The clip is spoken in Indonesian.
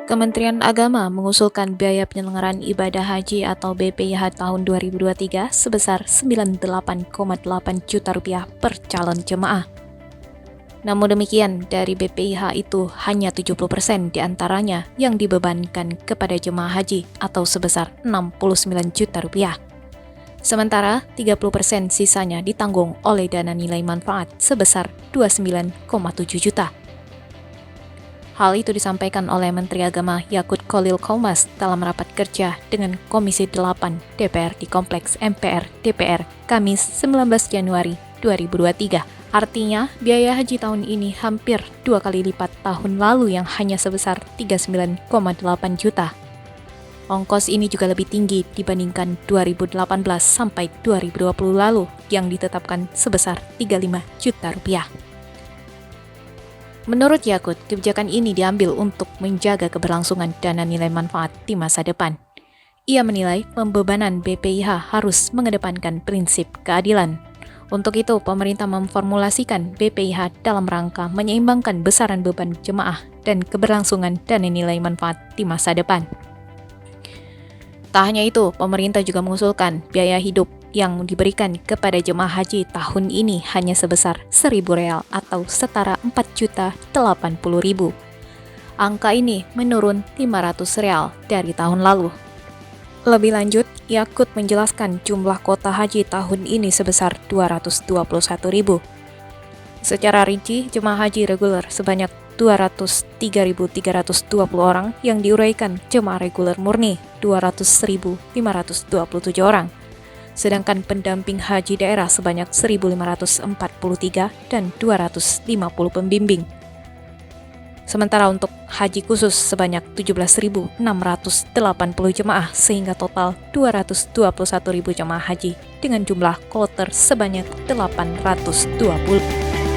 Kementerian Agama mengusulkan biaya penyelenggaraan ibadah haji atau BPIH tahun 2023 sebesar Rp98,8 juta per calon jemaah. Namun demikian, dari BPIH itu hanya 70% diantaranya yang dibebankan kepada jemaah haji atau sebesar Rp69 juta. Sementara 30% sisanya ditanggung oleh dana nilai manfaat sebesar Rp29,7 juta. Hal itu disampaikan oleh Menteri Agama Yakut Khalil Qomas dalam rapat kerja dengan Komisi 8 DPR di Kompleks MPR DPR Kamis 19 Januari 2023. Artinya, biaya haji tahun ini hampir 2 kali lipat tahun lalu yang hanya sebesar Rp39,8 juta. Ongkos ini juga lebih tinggi dibandingkan 2018 sampai 2020 lalu yang ditetapkan sebesar Rp35 juta. Menurut Yakut, kebijakan ini diambil untuk menjaga keberlangsungan dana nilai manfaat di masa depan. Ia menilai pembebanan BPIH harus mengedepankan prinsip keadilan. Untuk itu, pemerintah memformulasikan BPIH dalam rangka menyeimbangkan besaran beban jemaah dan keberlangsungan dana nilai manfaat di masa depan. Tak hanya itu, pemerintah juga mengusulkan biaya hidup yang diberikan kepada jemaah haji tahun ini hanya sebesar Rp1.000 atau setara Rp4.080.000. Angka ini menurun Rp500 dari tahun lalu. Lebih lanjut, Yakut menjelaskan jumlah kuota haji tahun ini sebesar 221.000. Secara rinci, jemaah haji reguler sebanyak 203.320 orang yang diuraikan jemaah reguler murni 200.527 orang. Sedangkan pendamping haji daerah sebanyak 1.543 dan 250 pembimbing. Sementara untuk haji khusus sebanyak 17.680 jemaah sehingga total 221.000 jemaah haji dengan jumlah kloter sebanyak 820.